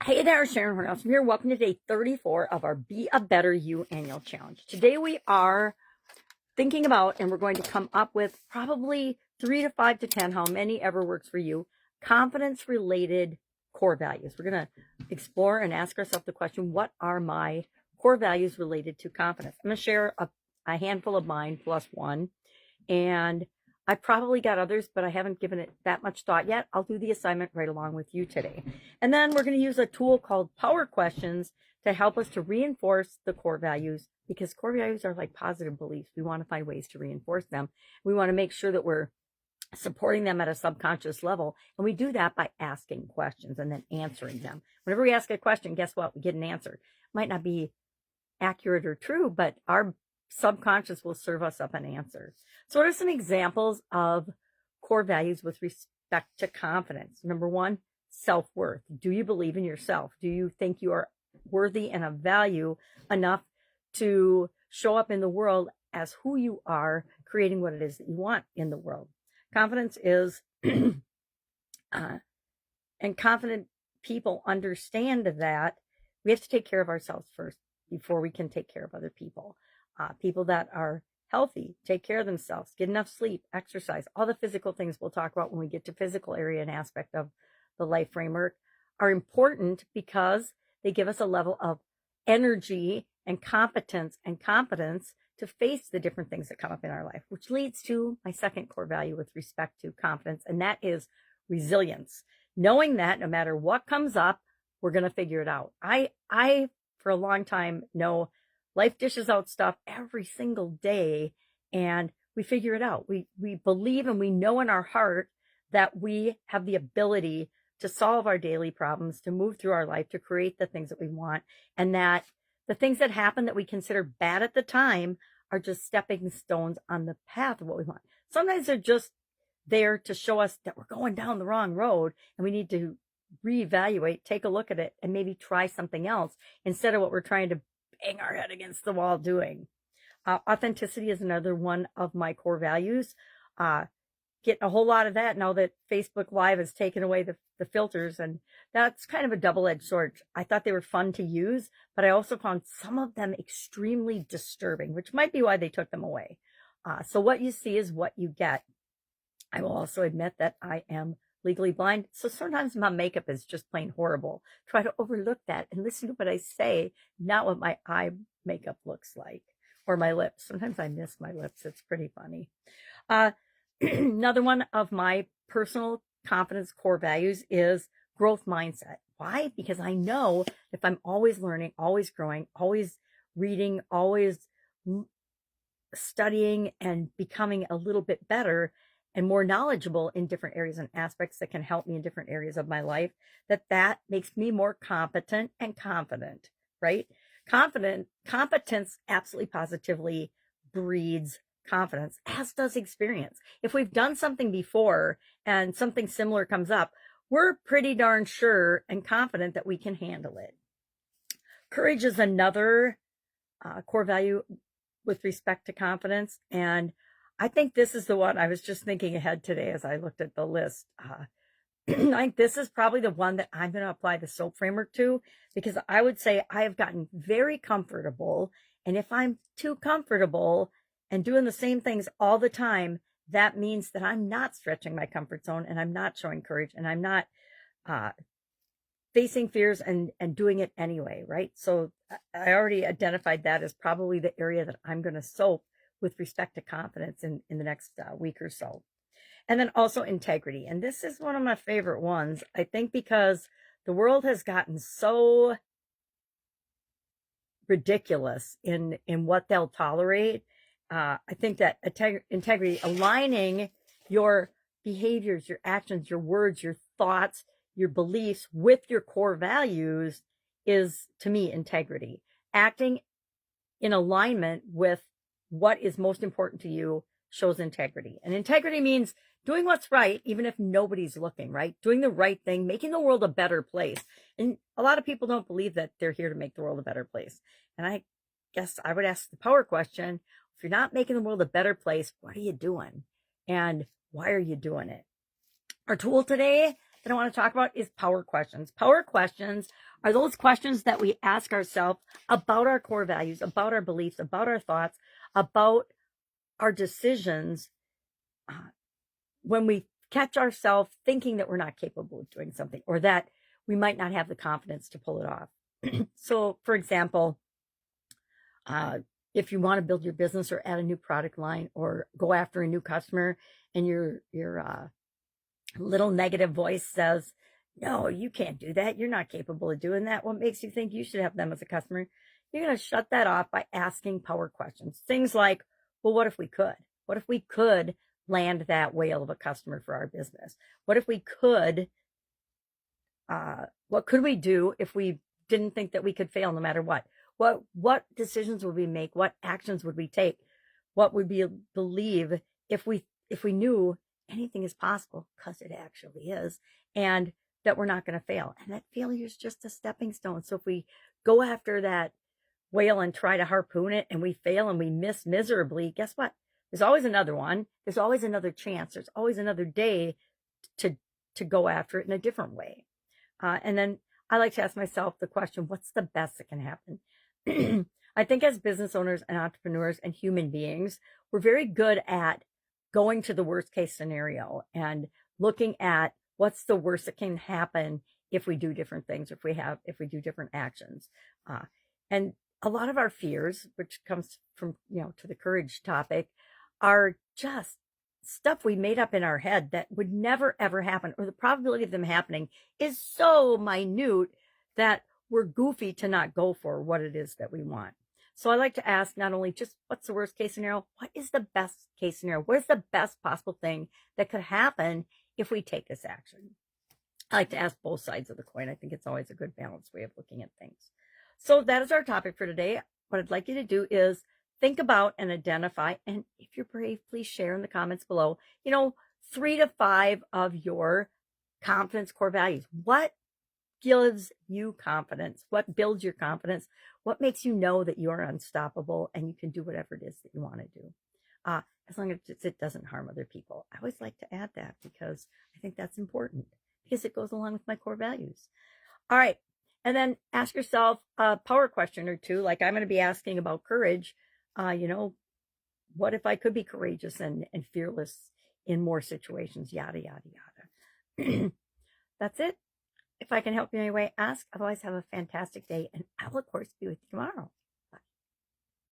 Hey there, Sharon Horne-Ellstrom here. Welcome to day 34 of our Be a Better You annual challenge. Today we are thinking about, and we're going to come up with probably 3 to 5 to 10, how many ever works for you, confidence-related core values. We're going to explore and ask ourselves the question, what are my core values related to confidence? I'm going to share a handful of mine plus one, and I probably got others, but I haven't given it that much thought yet. I'll do the assignment right along with you today. And then we're going to use a tool called Power Questions to help us to reinforce the core values, because core values are like positive beliefs. We want to find ways to reinforce them. We want to make sure that we're supporting them at a subconscious level. And we do that by asking questions and then answering them. Whenever we ask a question, guess what? We get an answer. It might not be accurate or true, but our subconscious will serve us up an answer. So what are some examples of core values with respect to confidence? Number one, self-worth. Do you believe in yourself? Do you think you are worthy and of value enough to show up in the world as who you are, creating what it is that you want in the world? Confidence is, and confident people understand that we have to take care of ourselves first before we can take care of other people. People that are healthy, take care of themselves, get enough sleep, exercise, all the physical things we'll talk about when we get to physical area and aspect of the life framework are important because they give us a level of energy and competence and confidence to face the different things that come up in our life, which leads to my second core value with respect to confidence, and that is resilience. Knowing that no matter what comes up, we're going to figure it out. I for a long time know life dishes out stuff every single day, and we figure it out. We believe and we know in our heart that we have the ability to solve our daily problems, to move through our life, to create the things that we want, and that the things that happen that we consider bad at the time are just stepping stones on the path of what we want. Sometimes they're just there to show us that we're going down the wrong road and we need to reevaluate, take a look at it, and maybe try something else instead of what we're trying to bang our head against the wall doing. Authenticity is another one of my core values. Getting a whole lot of that now that Facebook Live has taken away the filters, and that's kind of a double-edged sword. I thought they were fun to use, but I also found some of them extremely disturbing, which might be why they took them away. So what you see is what you get. I will also admit that I am legally blind, so sometimes my makeup is just plain horrible. Try to overlook that and listen to what I say, not what my eye makeup looks like, or my lips. Sometimes I miss my lips. It's pretty funny. Another one of my personal confidence core values is growth mindset. Why? Because I know if I'm always learning, always growing, always reading, always studying and becoming a little bit better and more knowledgeable in different areas and aspects that can help me in different areas of my life, that makes me more competent and confident, right? Competence absolutely positively breeds confidence, as does experience. If we've done something before and something similar comes up, we're pretty darn sure and confident that we can handle it. Courage is another core value with respect to confidence, and I think this is the one I was just thinking ahead today as I looked at the list. I think this is probably the one that I'm going to apply the SOAP framework to, because I would say I have gotten very comfortable, and if I'm too comfortable and doing the same things all the time, that means that I'm not stretching my comfort zone, and I'm not showing courage, and I'm not facing fears and doing it anyway, right? So I already identified that as probably the area that I'm going to SOAP with respect to confidence in the next week or so. And then also integrity. And this is one of my favorite ones, I think, because the world has gotten so ridiculous in what they'll tolerate. I think that integrity, aligning your behaviors, your actions, your words, your thoughts, your beliefs with your core values is, to me, integrity. Acting in alignment with what is most important to you shows integrity. And integrity means doing what's right, even if nobody's looking, right? Doing the right thing, making the world a better place. And a lot of people don't believe that they're here to make the world a better place. And I guess I would ask the power question, if you're not making the world a better place, what are you doing? And why are you doing it? Our tool today that I want to talk about is power questions. Power questions are those questions that we ask ourselves about our core values, about our beliefs, about our thoughts, about our decisions when we catch ourselves thinking that we're not capable of doing something or that we might not have the confidence to pull it off. So, for example, if you want to build your business or add a new product line or go after a new customer and your little negative voice says, no, you can't do that. You're not capable of doing that. What makes you think you should have them as a customer? You're going to shut that off by asking power questions. Things like, well, what if we could? What if we could land that whale of a customer for our business? What if we could, what could we do if we didn't think that we could fail no matter what? What decisions would we make? What actions would we take? What would we believe if we knew anything is possible, because it actually is, and that we're not going to fail, and that failure is just a stepping stone. So if we go after that whale and try to harpoon it and we fail and we miss miserably, guess what? There's always another one. There's always another chance. There's always another day to go after it in a different way. And then I like to ask myself the question, what's the best that can happen? I think as business owners and entrepreneurs and human beings, we're very good at going to the worst case scenario and looking at what's the worst that can happen if we do different things, if we do different actions. And a lot of our fears, which comes from, to the courage topic, are just stuff we made up in our head that would never, ever happen, or the probability of them happening is so minute that we're goofy to not go for what it is that we want. So I like to ask not only just what's the worst case scenario, what is the best case scenario? What is the best possible thing that could happen if we take this action? I like to ask both sides of the coin. I think it's always a good balanced way of looking at things. So that is our topic for today. What I'd like you to do is think about and identify, and if you're brave, please share in the comments below, 3 to 5 of your confidence core values. What gives you confidence? What builds your confidence? What makes you know that you are unstoppable and you can do whatever it is that you want to do? As long as it doesn't harm other people. I always like to add that because I think that's important, because it goes along with my core values. All right. And then ask yourself a power question or two, like I'm going to be asking about courage. What if I could be courageous and fearless in more situations? Yada, yada, yada. That's it. If I can help you in any way, ask. Otherwise, have a fantastic day, and I will, of course, be with you tomorrow.